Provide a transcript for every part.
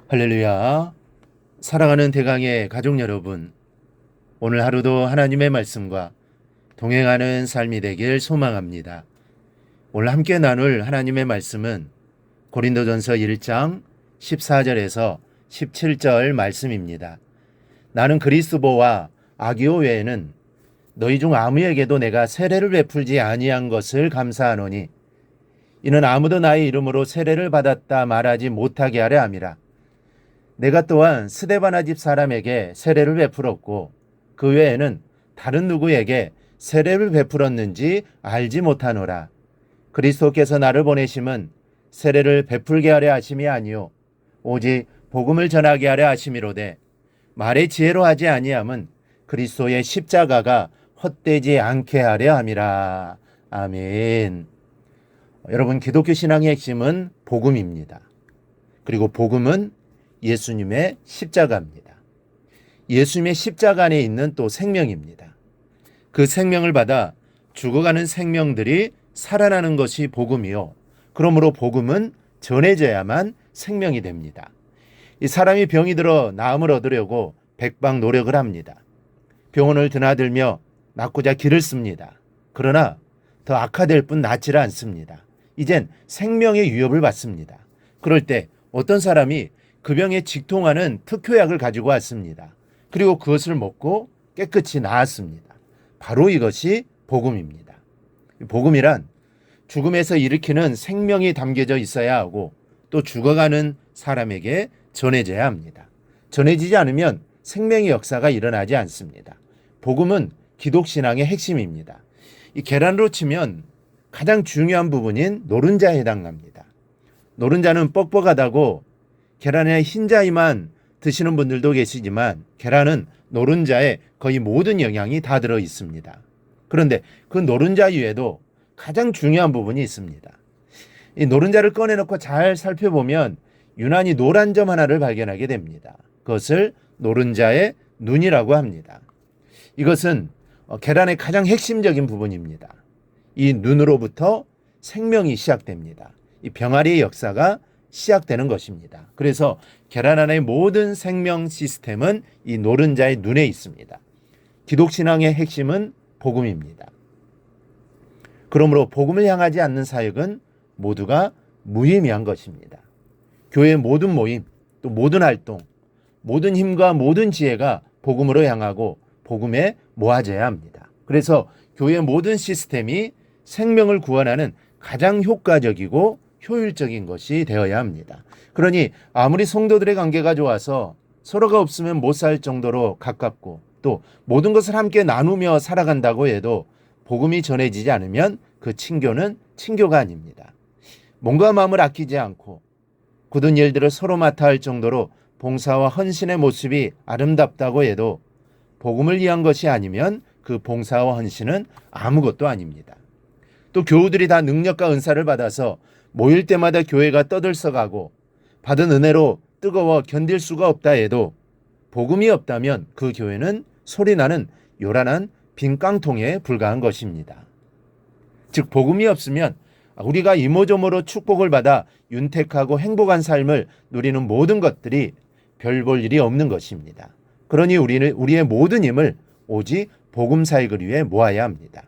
할렐루야. 사랑하는 대강의 가족 여러분, 오늘 하루도 하나님의 말씀과 동행하는 삶이 되길 소망합니다. 오늘 함께 나눌 하나님의 말씀은 고린도전서 1장 14절에서 17절 말씀입니다. 나는 그리스도와 아기오 외에는 너희 중 아무에게도 내가 세례를 베풀지 아니한 것을 감사하노니 이는 아무도 나의 이름으로 세례를 받았다 말하지 못하게 하려 함이라. 내가 또한 스데바나 집 사람에게 세례를 베풀었고 그 외에는 다른 누구에게 세례를 베풀었는지 알지 못하노라. 그리스도께서 나를 보내심은 세례를 베풀게 하려 하심이 아니요 오직 복음을 전하게 하려 하심이로되 말의 지혜로 하지 아니함은 그리스도의 십자가가 헛되지 않게 하려 함이라. 아멘. 여러분, 기독교 신앙의 핵심은 복음입니다. 그리고 복음은 예수님의 십자가입니다. 예수님의 십자가 안에 있는 또 생명입니다. 그 생명을 받아 죽어가는 생명들이 살아나는 것이 복음이요. 그러므로 복음은 전해져야만 생명이 됩니다. 이 사람이 병이 들어 나음을 얻으려고 백방 노력을 합니다. 병원을 드나들며 낫고자 길을 씁니다. 그러나 더 악화될 뿐 낫지를 않습니다. 이젠 생명의 위협을 받습니다. 그럴 때 어떤 사람이 그 병에 직통하는 특효약을 가지고 왔습니다. 그리고 그것을 먹고 깨끗이 나았습니다. 바로 이것이 복음입니다. 복음이란 죽음에서 일으키는 생명이 담겨져 있어야 하고 또 죽어가는 사람에게 전해져야 합니다. 전해지지 않으면 생명의 역사가 일어나지 않습니다. 복음은 기독신앙의 핵심입니다. 이 계란으로 치면 가장 중요한 부분인 노른자에 해당합니다. 노른자는 뻑뻑하다고 계란의 흰자위만 드시는 분들도 계시지만 계란은 노른자에 거의 모든 영양이 다 들어 있습니다. 그런데 그 노른자 위에도 가장 중요한 부분이 있습니다. 이 노른자를 꺼내놓고 잘 살펴보면 유난히 노란 점 하나를 발견하게 됩니다. 그것을 노른자의 눈이라고 합니다. 이것은 계란의 가장 핵심적인 부분입니다. 이 눈으로부터 생명이 시작됩니다. 이 병아리의 역사가 시작되는 것입니다. 그래서 계란 안의 모든 생명 시스템은 이 노른자의 눈에 있습니다. 기독신앙의 핵심은 복음입니다. 그러므로 복음을 향하지 않는 사역은 모두가 무의미한 것입니다. 교회의 모든 모임, 또 모든 활동, 모든 힘과 모든 지혜가 복음으로 향하고 복음에 모아져야 합니다. 그래서 교회의 모든 시스템이 생명을 구원하는 가장 효과적이고 효율적인 것이 되어야 합니다. 그러니 아무리 성도들의 관계가 좋아서 서로가 없으면 못 살 정도로 가깝고 또 모든 것을 함께 나누며 살아간다고 해도 복음이 전해지지 않으면 그 친교는 친교가 아닙니다. 몸과 마음을 아끼지 않고 굳은 일들을 서로 맡아 할 정도로 봉사와 헌신의 모습이 아름답다고 해도 복음을 위한 것이 아니면 그 봉사와 헌신은 아무것도 아닙니다. 또 교우들이 다 능력과 은사를 받아서 모일 때마다 교회가 떠들썩하고 받은 은혜로 뜨거워 견딜 수가 없다 해도 복음이 없다면 그 교회는 소리나는 요란한 빈 깡통에 불과한 것입니다. 즉 복음이 없으면 우리가 이모저모로 축복을 받아 윤택하고 행복한 삶을 누리는 모든 것들이 별 볼 일이 없는 것입니다. 그러니 우리는 우리의 모든 힘을 오직 복음 사역을 위해 모아야 합니다.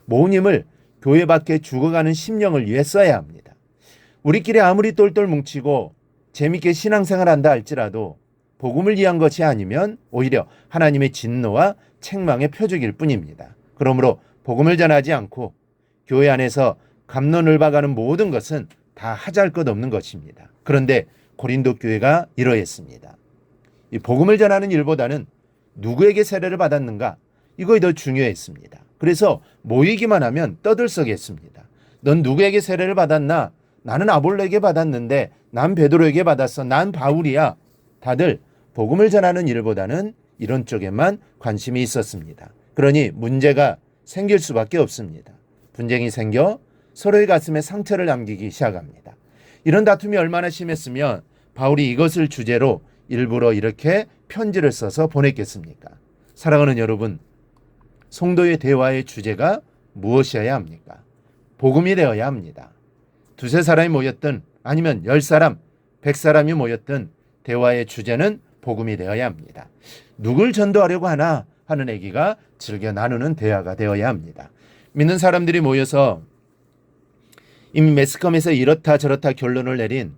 모은 힘을 교회 밖에 죽어가는 심령을 위해 써야 합니다. 우리끼리 아무리 똘똘 뭉치고 재밌게 신앙생활한다 할지라도 복음을 위한 것이 아니면 오히려 하나님의 진노와 책망의 표적일 뿐입니다. 그러므로 복음을 전하지 않고 교회 안에서 갑론을 박아는 모든 것은 다 하잘것없는 것입니다. 그런데 고린도 교회가 이러했습니다. 이 복음을 전하는 일보다는 누구에게 세례를 받았는가? 이거에 더 중요했습니다. 그래서 모이기만 하면 떠들썩했습니다. 넌 누구에게 세례를 받았나? 나는 아볼로에게 받았는데 난 베드로에게 받았어. 난 바울이야. 다들 복음을 전하는 일보다는 이런 쪽에만 관심이 있었습니다. 그러니 문제가 생길 수밖에 없습니다. 분쟁이 생겨 서로의 가슴에 상처를 남기기 시작합니다. 이런 다툼이 얼마나 심했으면 바울이 이것을 주제로 일부러 이렇게 편지를 써서 보냈겠습니까? 사랑하는 여러분, 성도의 대화의 주제가 무엇이어야 합니까? 복음이 되어야 합니다. 두세 사람이 모였든 아니면 10사람, 100사람이 모였든 대화의 주제는 복음이 되어야 합니다. 누굴 전도하려고 하나 하는 얘기가 즐겨 나누는 대화가 되어야 합니다. 믿는 사람들이 모여서 이미 매스컴에서 이렇다 저렇다 결론을 내린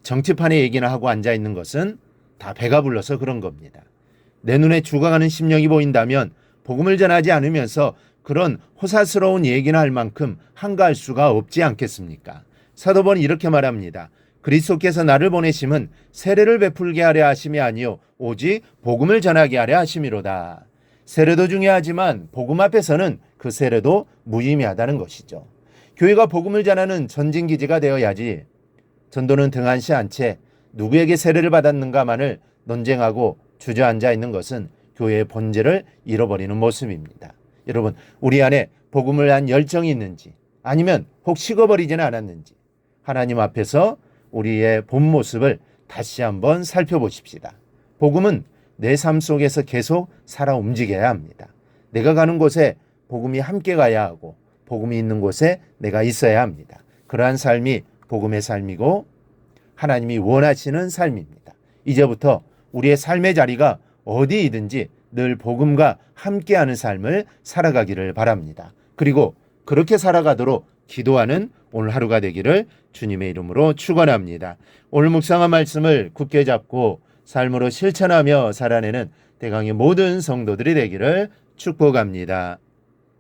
정치판의 얘기나 하고 앉아있는 것은 다 배가 불러서 그런 겁니다. 내 눈에 죽어가는 심령이 보인다면 복음을 전하지 않으면서 그런 호사스러운 얘기나 할 만큼 한가할 수가 없지 않겠습니까? 사도 바울은 이렇게 말합니다. 그리스도께서 나를 보내심은 세례를 베풀게 하려 하심이 아니요 오직 복음을 전하게 하려 하심이로다. 세례도 중요하지만 복음 앞에서는 그 세례도 무의미하다는 것이죠. 교회가 복음을 전하는 전진기지가 되어야지 전도는 등한시한 채 누구에게 세례를 받았는가만을 논쟁하고 주저앉아 있는 것은 교회의 본질을 잃어버리는 모습입니다. 여러분, 우리 안에 복음을 위한 열정이 있는지 아니면 혹 식어버리지는 않았는지 하나님 앞에서 우리의 본 모습을 다시 한번 살펴보십시다. 복음은 내 삶 속에서 계속 살아 움직여야 합니다. 내가 가는 곳에 복음이 함께 가야 하고 복음이 있는 곳에 내가 있어야 합니다. 그러한 삶이 복음의 삶이고 하나님이 원하시는 삶입니다. 이제부터 우리의 삶의 자리가 어디이든지 늘 복음과 함께하는 삶을 살아가기를 바랍니다. 그리고 그렇게 살아가도록 기도하는 오늘 하루가 되기를 주님의 이름으로 축원합니다. 오늘 묵상한 말씀을 굳게 잡고 삶으로 실천하며 살아내는 대강의 모든 성도들이 되기를 축복합니다.